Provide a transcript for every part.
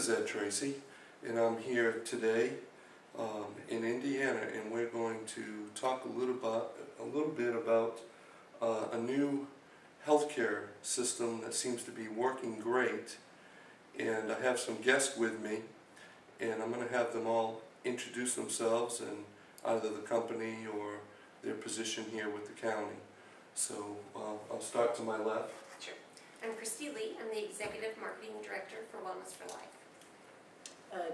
is Ed Tracy, and I'm here today in Indiana, and we're going to talk a little bit about a new healthcare system that seems to be working great. And I have some guests with me, and I'm going to have them all introduce themselves and either the company or their position here with the county. So I'll start to my left. Sure. I'm Christy Lee. I'm the Executive Marketing Director for Wellness for Life.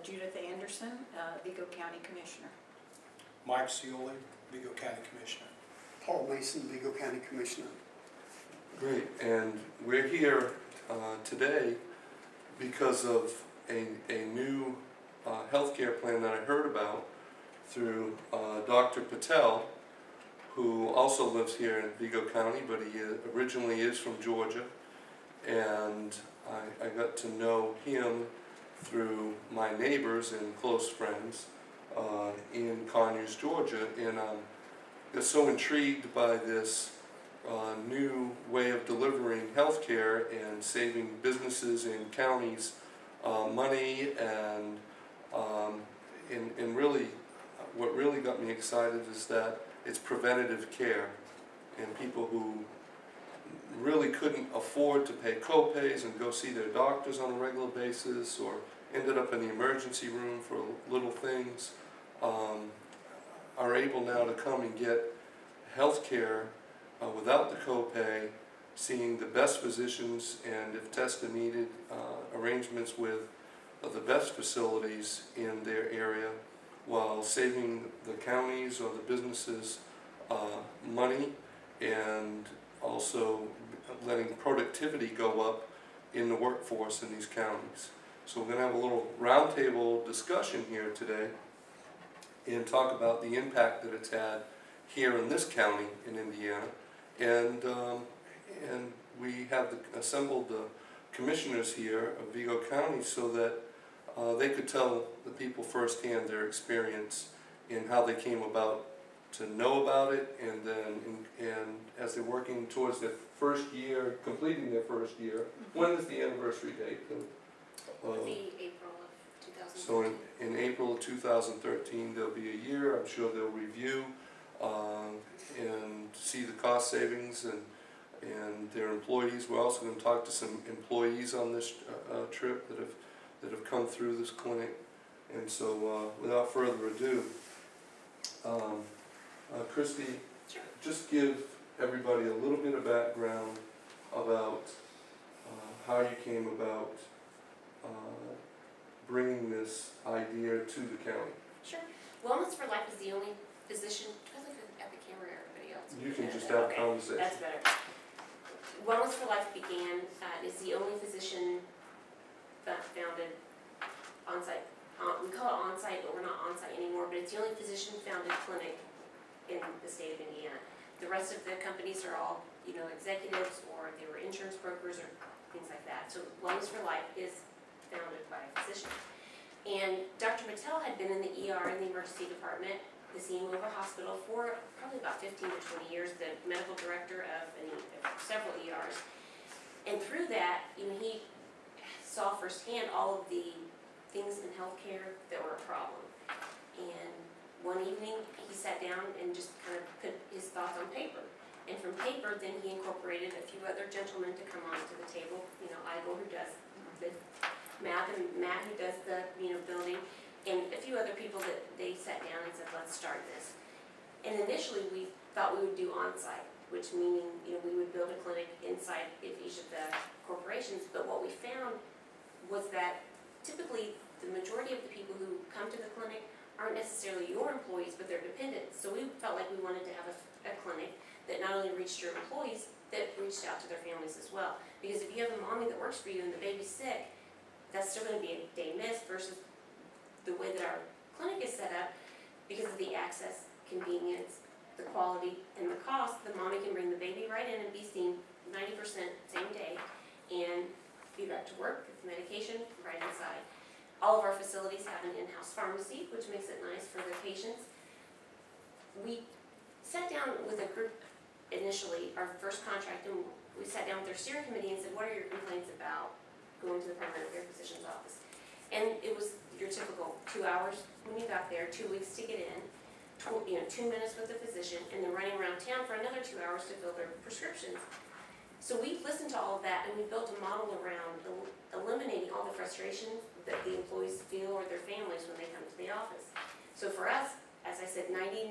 Judith Anderson, Vigo County Commissioner. Mike Cioli, Vigo County Commissioner. Paul Mason, Vigo County Commissioner. Great, and we're here today because of a new healthcare plan that I heard about through Dr. Patel, who also lives here in Vigo County, but he originally is from Georgia, and I got to know him through my neighbors and close friends in Conyers, Georgia, and I got so intrigued by this new way of delivering healthcare and saving businesses and counties money, and really what really got me excited is that it's preventative care, and people who really couldn't afford to pay co-pays and go see their doctors on a regular basis, or ended up in the emergency room for little things, are able now to come and get health care without the co-pay, seeing the best physicians, and if tests are needed, arrangements with the best facilities in their area, while saving the counties or the businesses money, and also letting productivity go up in the workforce in these counties. So we're going to have a little roundtable discussion here today and talk about the impact that it's had here in this county in Indiana, and we have assembled the commissioners here of Vigo County so that they could tell the people firsthand their experience and how they came about to know about it, and then as they're working towards their first year, completing their first year. When is the anniversary date? It'll be April of 2013. So in April of 2013 there'll be a year. I'm sure they'll review and see the cost savings and their employees. We're also going to talk to some employees on this trip that have come through this clinic. And so without further ado, Christy, sure, just give everybody a little bit of background about how you came about bringing this idea to the county. Sure. Wellness for Life is the only physician. Do I look at the camera or everybody else? You can just have a conversation. That's better. Wellness for Life began, is the only physician founded on-site. We call it on-site, but we're not on-site anymore, but it's the only physician-founded clinic in the state of Indiana. The rest of the companies are all, executives, or they were insurance brokers or things like that. So Wellness for Life is founded by a physician. And Dr. Patel had been in the ER in the emergency department, the Vigo Hospital, for probably about 15 to 20 years, the medical director of several ERs. And through that, he saw firsthand all of the things in healthcare that were a problem. And one evening, he sat down and just kind of put his thoughts on paper. And from paper, then he incorporated a few other gentlemen to come onto the table. Igo, who does the math, and Matt, who does the building, and a few other people that they sat down and said, let's start this. And initially, we thought we would do on-site, which meaning we would build a clinic inside of each of the corporations. But what we found was that typically the majority of the people who come to the clinic aren't necessarily your employees, but they're dependents. So we felt like we wanted to have a clinic that not only reached your employees, that reached out to their families as well. Because if you have a mommy that works for you and the baby's sick, that's still going to be a day missed, versus the way that our clinic is set up, because of the access, convenience, the quality, and the cost. The mommy can bring the baby right in and be seen 90% same day, and be back to work with medication right inside. All of our facilities have an in-house pharmacy, which makes it nice for the patients. We sat down with a group initially, our first contract, and we sat down with their steering committee and said, what are your complaints about going to the primary care physician's office? And it was your typical 2 hours when you got there, 2 weeks to get in, 2 minutes with the physician, and then running around town for another 2 hours to fill their prescriptions. So we listened to all of that, and we built a model around eliminating all the frustrations that the employees feel or their families when they come to the office. So for us, as I said, 90%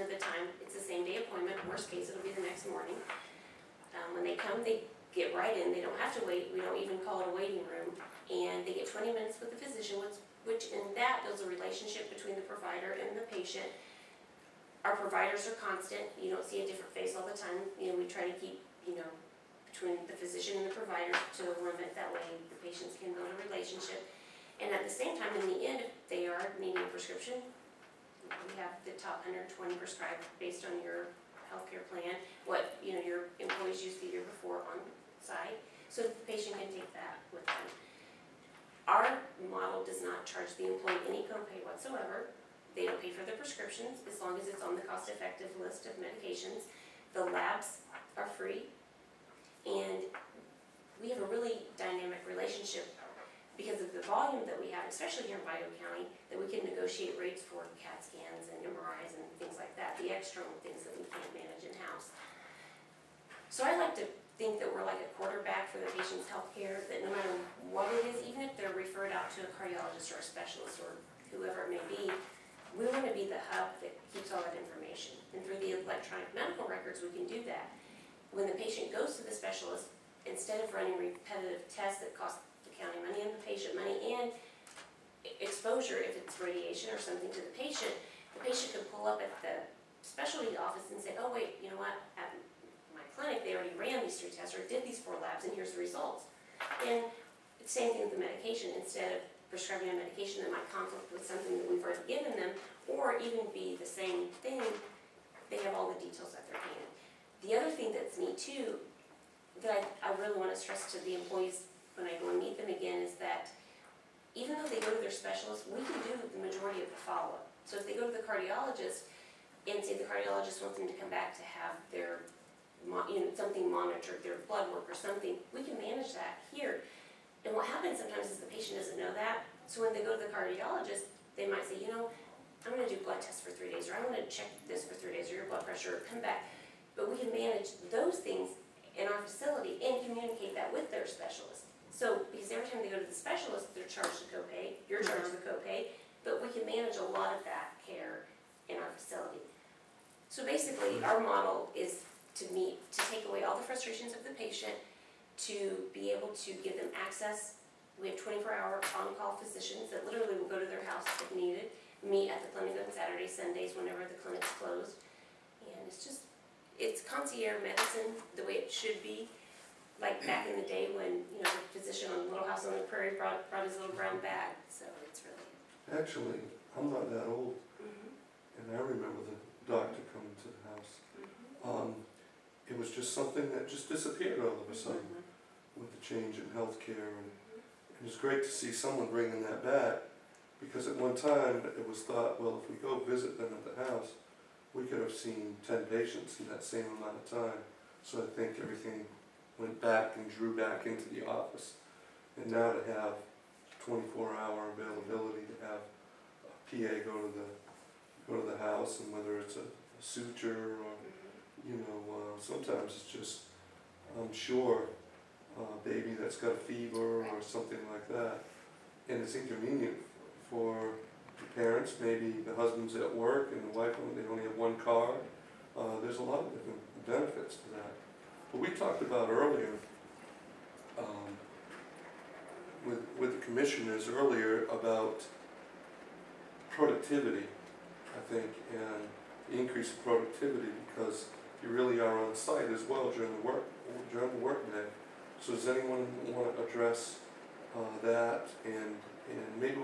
of the time, it's the same day appointment. Worst case, it'll be the next morning. When they come, they get right in. They don't have to wait. We don't even call it a waiting room. And they get 20 minutes with the physician, which in that builds a relationship between the provider and the patient. Our providers are constant. You don't see a different face all the time. We try to keep, between the physician and the provider to a limit. That way the patients can build a relationship. And at the same time, in the end, if they are needing a prescription, we have the top 120 prescribed based on your healthcare plan, what your employees used the year before on site, so the patient can take that with them. Our model does not charge the employee any copay whatsoever. They don't pay for the prescriptions as long as it's on the cost-effective list of medications. The labs are free, and we have a really dynamic relationship because of the volume that we have, especially here in Vigo County, that we can negotiate rates for CAT scans and MRIs and things like that, the external things that we can't manage in-house. So I like to think that we're like a quarterback for the patient's health care, that no matter what it is, even if they're referred out to a cardiologist or a specialist or whoever it may be, we want to be the hub that keeps all that information. And through the electronic medical records, we can do that. When the patient goes to the specialist, instead of running repetitive tests that cost the county money and the patient money and exposure, if it's radiation or something to the patient can pull up at the specialty office and say, oh wait, you know what, at my clinic they already ran these 3 tests or did these 4 labs and here's the results. And it's the same thing with the medication. Instead of prescribing a medication that might conflict with something that we've already given them, or even be the same thing, they have all the details at their hand. The other thing that's neat too, that I really want to stress to the employees when I go and meet them again, is that even though they go to their specialist, we can do the majority of the follow-up. So if they go to the cardiologist, and say the cardiologist wants them to come back to have their, something monitored, their blood work or something, we can manage that here. And what happens sometimes is the patient doesn't know that, so when they go to the cardiologist, they might say, I'm going to do blood tests for 3 days, or I'm going to check this for 3 days, or your blood pressure, or come back. But we can manage those things in our facility and communicate that with their specialist. So, because every time they go to the specialist, they're charged a copay, you're charged the copay, but we can manage a lot of that care in our facility. So basically, our model is to take away all the frustrations of the patient, to be able to give them access. We have 24-hour on-call physicians that literally will go to their house if needed, meet at the clinic on Saturdays, Sundays, whenever the clinic's closed. And it's concierge medicine the way it should be. Like back in the day when, the physician on Little House on the Prairie brought his little brown bag. So it's really... Actually, I'm not that old, and I remember the doctor coming to the house. It was just something that just disappeared all of a sudden with the change in healthcare, and it was great to see someone bringing that back, because at one time it was thought, well, if we go visit them at the house, we could have seen 10 patients in that same amount of time. So I think everything went back and drew back into the office. And now to have 24-hour availability, to have a PA go to the house, and whether it's a suture or sometimes it's just, I'm sure, a baby that's got a fever or something like that, and it's inconvenient for the parents. Maybe the husband's at work and the wife, they only have one car. There's a lot of different benefits to that. But we talked about earlier, with the commissioners earlier, about productivity, I think, and the increase in productivity, because you really are on site as well during the work day. So does anyone want to address that, and maybe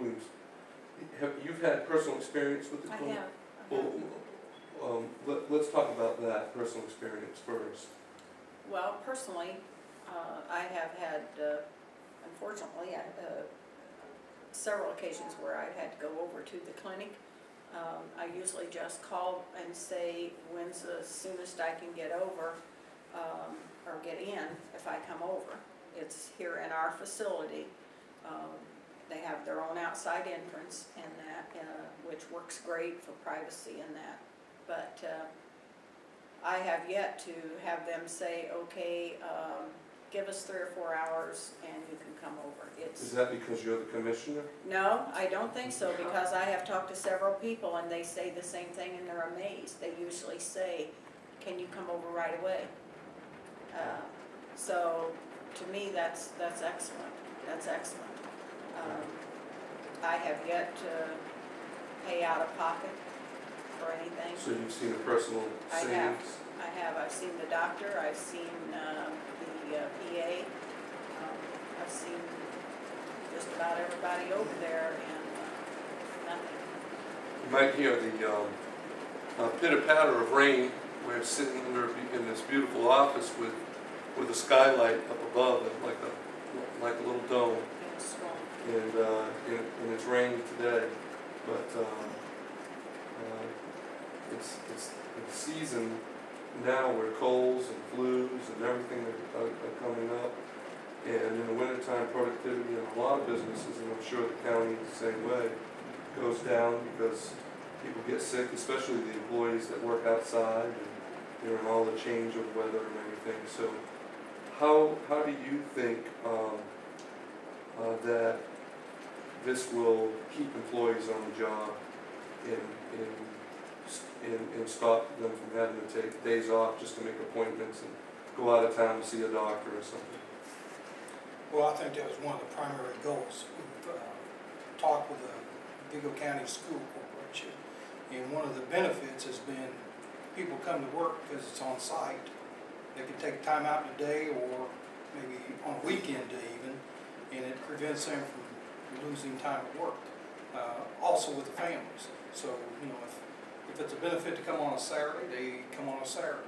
you've had personal experience with the clinic? I have. Well, let's talk about that personal experience first. Well, personally, I have had, unfortunately, several occasions where I've had to go over to the clinic. I usually just call and say when's the soonest I can get over or get in if I come over. It's here in our facility. They have their own outside entrance and that, which works great for privacy and that. But I have yet to have them say, okay, give us 3 or 4 hours and you can come over. Is that because you're the commissioner? No, I don't think so, because I have talked to several people and they say the same thing and they're amazed. They usually say, can you come over right away? So to me, that's excellent. That's excellent. I have yet to pay out of pocket for anything. So you've seen a personal I savings? have. I've seen the doctor, I've seen the PA, I've seen just about everybody over there and nothing. You might hear the pitter-patter of rain. We're sitting in this beautiful office with a skylight up above it, like a little dome. It's strong. And it's raining today, but it's the season now where colds and flus and everything are coming up. And in the wintertime, productivity in a lot of businesses, and I'm sure the county is the same way, goes down because people get sick, especially the employees that work outside and in all the change of weather and everything. So how do you think that this will keep employees on the job and stop them from having to take days off just to make appointments and go out of town to see a doctor or something? Well, I think that was one of the primary goals. We've talked with the Vigo County School Corporation, and one of the benefits has been people come to work because it's on site. They can take time out in a day or maybe on a weekend day even, and it prevents them from losing time at work. Also with the families. So, you know, if it's a benefit to come on a Saturday, they come on a Saturday.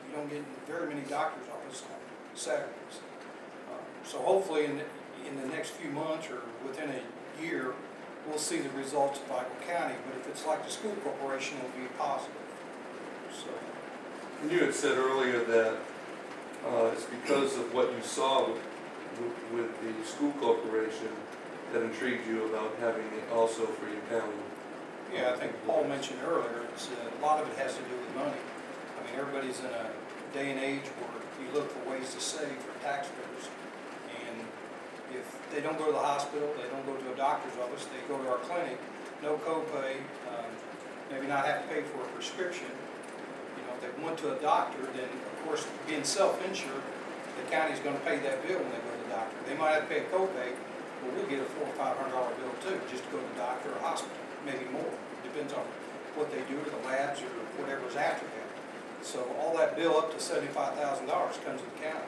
You don't get very many doctor's offices on Saturdays. So hopefully in the next few months or within a year, we'll see the results of Vigo County. But if it's like the school corporation, it'll be positive. So. And you had said earlier that it's because of what you saw with the school corporation that intrigued you about having it also for your county. Yeah, I think Paul mentioned earlier, a lot of it has to do with money. I mean, everybody's in a day and age where you look for ways to save for taxpayers. And if they don't go to the hospital, they don't go to a doctor's office, they go to our clinic, no copay, maybe not have to pay for a prescription. You know, if they went to a doctor, then of course, being self-insured, the county's going to pay that bill when they go to the doctor. They might have to pay a copay, but we'll get a $400 or $500 bill too, just to go to the doctor or hospital. Maybe more. Depends on what they do to the labs or whatever's after that. So all that bill up to $75,000 comes to the county.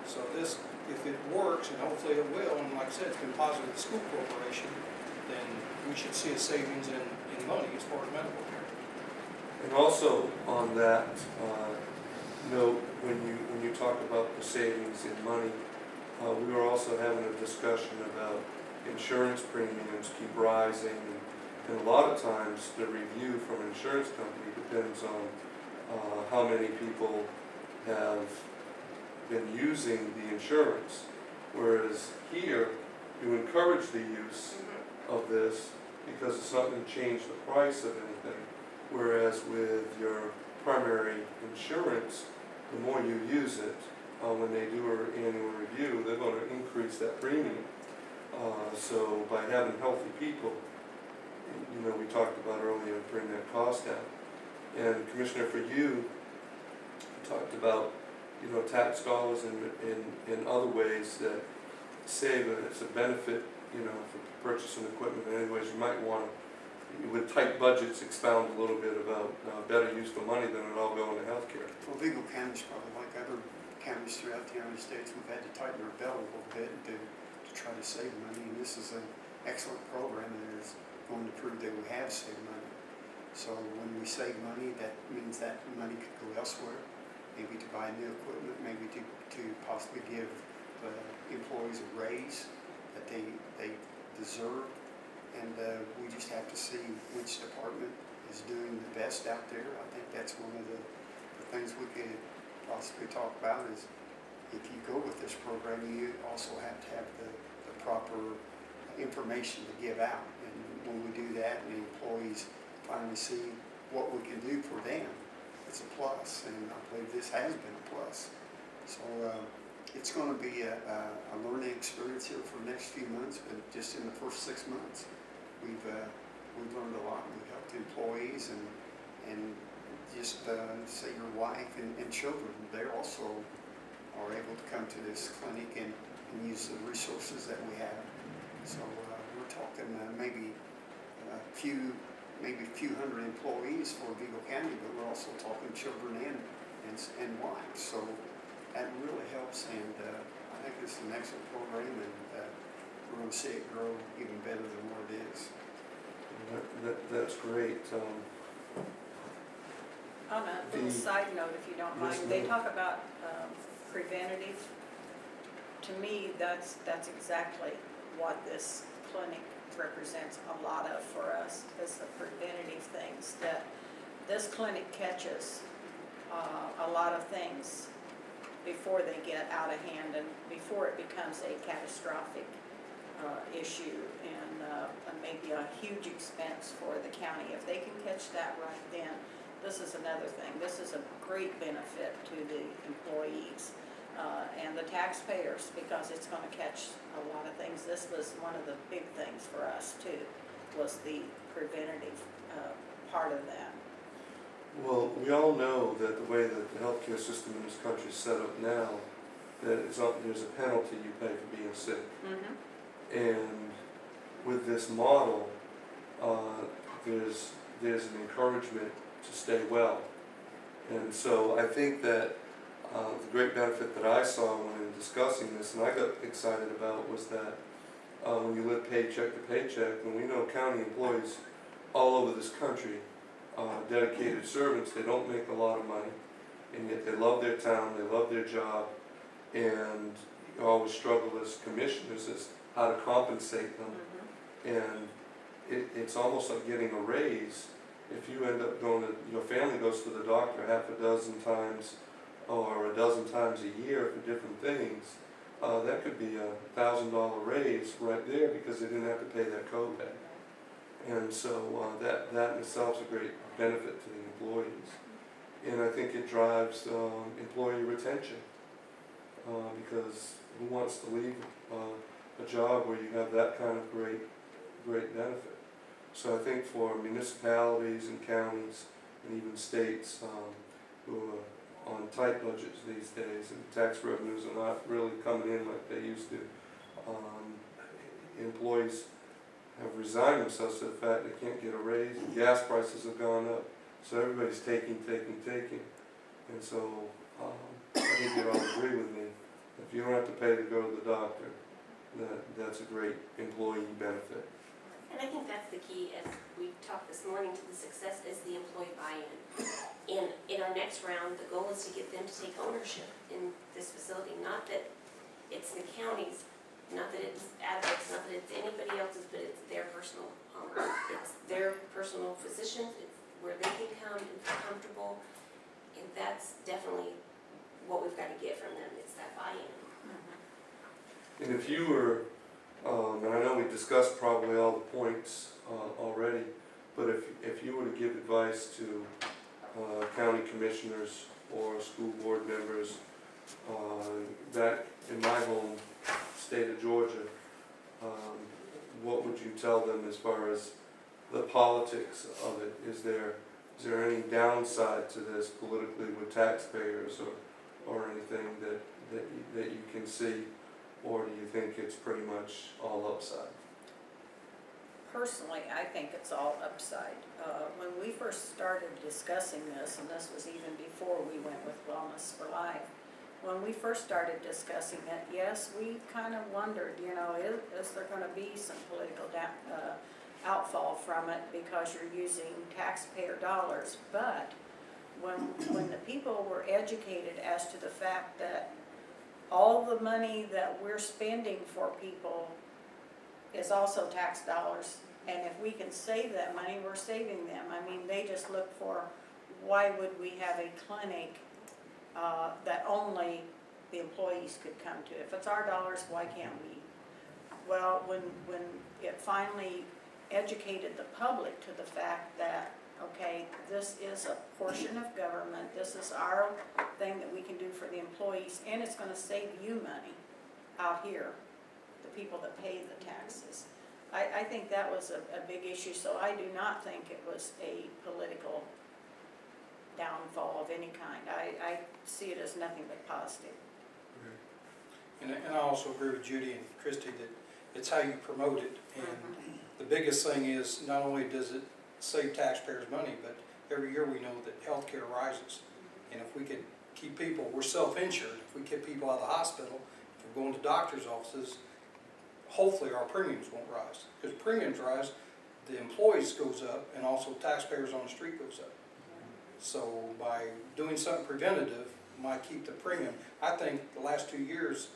So this, if it works, and hopefully it will, and like I said, it's been positive with the school corporation, then we should see a savings in money as far as medical care. And also on that note, when you talk about the savings in money, we were also having a discussion about insurance premiums keep rising. And a lot of times the review from an insurance company depends on how many people have been using the insurance. Whereas here, you encourage the use of this because it's not going to change the price of anything. Whereas with your primary insurance, the more you use it, when they do an annual review, they're going to increase that premium. So by having healthy people, you know, we talked about earlier, bring that cost down. And Commissioner, for you talked about, you know, tax dollars in other ways that save, and it's a benefit, you know, for purchasing equipment. In any ways, you might want to, with tight budgets, expound a little bit about better use of money than it all going to healthcare. Well, Vigo County's probably like other counties throughout the United States. We've had to tighten our belt a little bit to try to save money, and this is an excellent program that is going to prove that we have saved money. So when we save money, that means that money could go elsewhere, maybe to buy new equipment, maybe to possibly give employees a raise that they deserve. And we just have to see which department is doing the best out there. I think that's one of the things we could possibly talk about is if you go with this program, you also have to have the proper information to give out. And when we do that, and the employees finally see what we can do for them, it's a plus, and I believe this has been a plus. So it's going to be a learning experience here for the next few months, but just in the first 6 months, we've learned a lot. We've helped employees and just say your wife and children, they also are able to come to this clinic and use the resources that we have. So we're talking maybe a few hundred employees for Vigo County, but we're also talking children and wives. So that really helps, and I think it's an excellent program, and we're going to see it grow even better than what it is. That's great. On a little side note, if you don't mind, Yes, they ma'am. talk about preventative. To me, that's exactly what this clinic represents a lot of for us, is the preventative things, that this clinic catches a lot of things before they get out of hand and before it becomes a catastrophic issue and maybe a huge expense for the county. If they can catch that right then, this is another thing. This is a great benefit to the employees and the taxpayers, because it's going to catch a lot of things. This was one of the big things for us too, was the preventative part of that. Well, we all know that the way that the healthcare system in this country is set up now, that there's a penalty you pay for being sick. Mm-hmm. And with this model, there's an encouragement to stay well. And so I think that the great benefit that I saw when discussing this, and I got excited about, was that when you live paycheck to paycheck, and we know county employees all over this country, dedicated servants, they don't make a lot of money, and yet they love their town, they love their job, and you always struggle as commissioners as how to compensate them. Mm-hmm. And it's almost like getting a raise. If you end up your family goes to the doctor half a dozen times or a dozen times a year for different things, that could be $1,000 raise right there because they didn't have to pay that copay. And so that in itself is a great benefit to the employees. And I think it drives employee retention because who wants to leave a job where you have that kind of great benefit? So I think for municipalities and counties and even states who are on tight budgets these days and tax revenues are not really coming in like they used to, employees have resigned themselves to the fact they can't get a raise, and gas prices have gone up, so everybody's taking. And so I think you'd all agree with me. If you don't have to pay to go to the doctor, that's a great employee benefit. And I think that's the key, as we talked this morning, to the success is the employee buy-in. And in our next round, the goal is to get them to take ownership in this facility. Not that it's the county's, not that it's Advoc's, not that it's anybody else's, but it's their personal home. It's their personal physicians, it's where they can come and feel comfortable. And that's definitely what we've got to get from them, it's that buy-in. Mm-hmm. And if you were, and I know we discussed probably all the points already, but if you were to give advice to county commissioners or school board members back in my home state of Georgia, what would you tell them as far as the politics of it? Is there any downside to this politically with taxpayers or anything that you can see? Or do you think it's pretty much all upside? Personally, I think it's all upside. When we first started discussing this, and this was even before we went with Wellness for Life, when we first started discussing it, yes, we kind of wondered, is there going to be some political outfall from it because you're using taxpayer dollars? But when the people were educated as to the fact that all the money that we're spending for people is also tax dollars, and if we can save that money, we're saving them. I mean, they just look for, why would we have a clinic that only the employees could come to? If it's our dollars, why can't we? Well, when it finally educated the public to the fact that, okay, this is a portion of government, this is our thing that we can do for the employees, and it's gonna save you money out here, the people that pay the taxes. I think that was a big issue, so I do not think it was a political downfall of any kind. I see it as nothing but positive. And I also agree with Judy and Christie that it's how you promote it. And the biggest thing is, not only does it save taxpayers money, but every year we know that healthcare rises. And if we could keep people, we're self-insured, if we keep people out of the hospital, if we're going to doctor's offices, hopefully our premiums won't rise. Because premiums rise, the employees goes up, and also taxpayers on the street goes up. So by doing something preventative, might keep the premium. I think the last 2 years,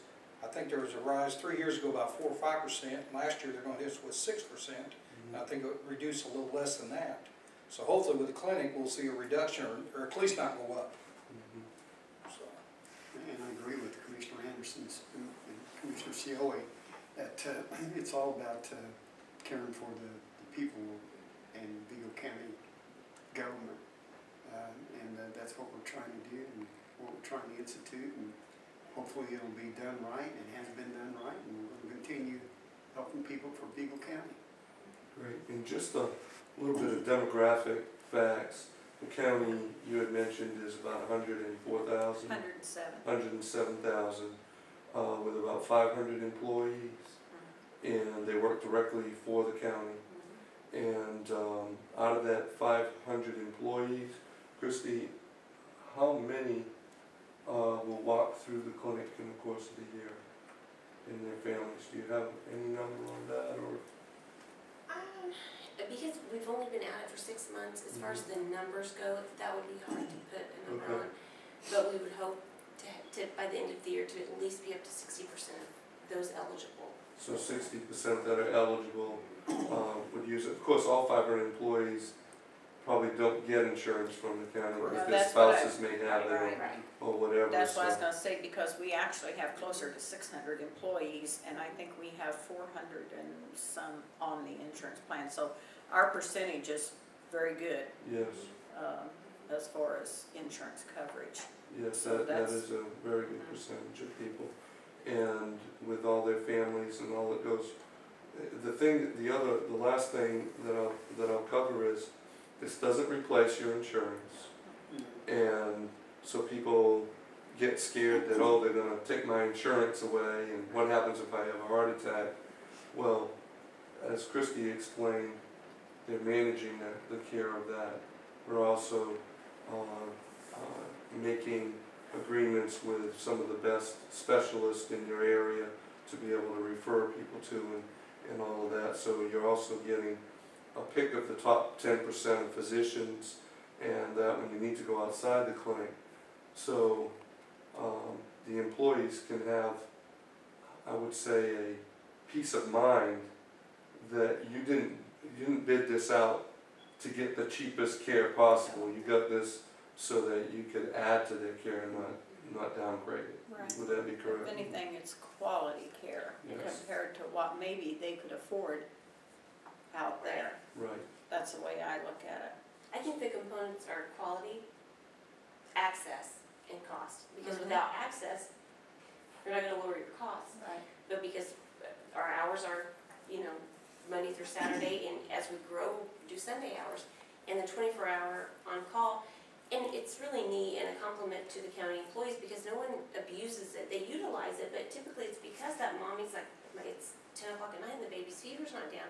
I think there was a rise 3 years ago about 4 or 5%. Last year they're going to hit us with 6%. And I think it would reduce a little less than that. So hopefully with the clinic we'll see a reduction, or at least not go up. So. And I agree with Commissioner Anderson's and Commissioner Cioli that it's all about caring for the people in Vigo County government. And that's what we're trying to do and what we're trying to institute, and hopefully it'll be done right and has been done right, and we're going to continue helping people for Vigo County. Great. And just a little bit of demographic facts. The county you had mentioned is about 104,000. 107,000 with about 500 employees, and they work directly for the county. And out of that 500 employees, Christy, how many will walk through the clinic in the course of the year in their families? Do you have any number on that, or? Because we've only been at it for 6 months, as far as the numbers go, that would be hard to put a number on. But we would hope to, by the end of the year, to at least be up to 60% of those eligible. So 60% that are eligible would use it. Of course, all 500 employees probably don't get insurance from the county, No, because that's spouses may have it, Right. or whatever. That's what I was so. gonna say, because we actually have closer to 600 employees, and I think we have 400 and some on the insurance plan. So our percentage is very good Yes, as far as insurance coverage. yes, So that that's- is a very good percentage of people. And with all their families and all that goes, the last thing that I'll cover is, this doesn't replace your insurance. And so people get scared that, oh, they're going to take my insurance away, and what happens if I have a heart attack? Well, as Christy explained, they're managing the care of that. We're also making agreements with some of the best specialists in your area to be able to refer people to, and all of that. So you're also getting a pick of the top 10% of physicians, and that when you need to go outside the clinic. So the employees can have, I would say, a peace of mind that you didn't bid this out to get the cheapest care possible. You got this so that you could add to their care and not downgrade it. Right. Would that be correct? If anything, it's quality care Yes. compared to what maybe they could afford out there. Right. That's the way I look at I think the components are quality, access, and cost. Because Mhm. without access, you're not going to lower your costs. it. Right. But because our hours are, Monday through Saturday, and as we grow, do Sunday hours, and the 24-hour on-call. And it's really neat and a compliment to the county employees, because no one abuses it. They utilize it, but typically it's because that mommy's like, it's 10 o'clock at night and the baby's fever's not down.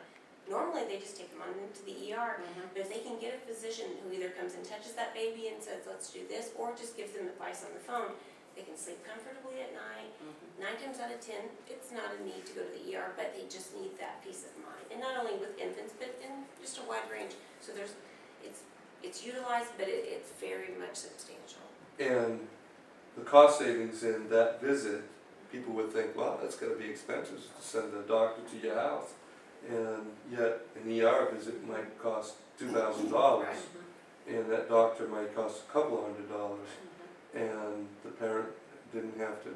Normally they just take them on into the ER, but if they can get a physician who either comes and touches that baby and says, let's do this, or just gives them advice on the phone, they can sleep comfortably at night. 9 times out of 10, it's not a need to go to the ER, but they just need that peace of mind. And not only with infants, but in just a wide range. So it's utilized, but it's very much substantial. And the cost savings in that visit, people would think, well, that's going to be expensive to send a doctor to your house. And yet an ER visit might cost $2,000, and that doctor might cost a couple $100, and the parent didn't have to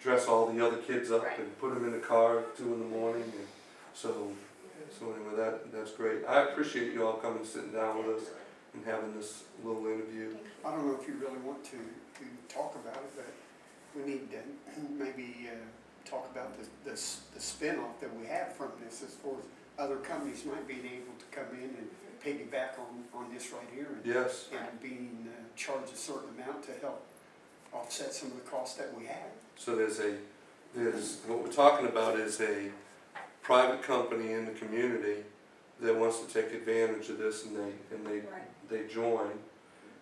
dress all the other kids up and put them in the car at 2 in the morning. And so So anyway, that's great. I appreciate you all coming, sitting down with us and having this little interview. I don't know if you really want to talk about it, but we need to maybe talk about the spin-off that we have from this as far as other companies might be able to come in and piggyback on this right here. Yes. And being charged a certain amount to help offset some of the costs that we have. So what we're talking about is a private company in the community that wants to take advantage of this, and they join.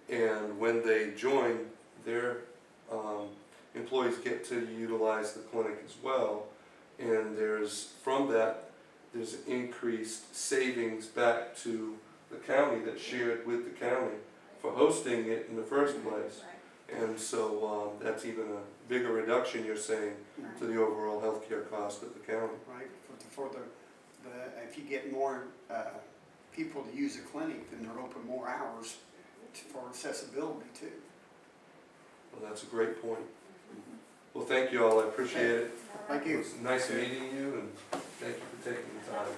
And when they join, their employees get to utilize the clinic as well. And from that, there's increased savings back to the county that's shared with the county for hosting it in the first place. And so that's even a bigger reduction, you're saying, to the overall healthcare cost of the county. Right, if you get more people to use the clinic, then they're open more hours for accessibility too. Well, that's a great point. Well, thank you all, I appreciate it. Thank you. It was nice meeting you, and thank you for taking the time.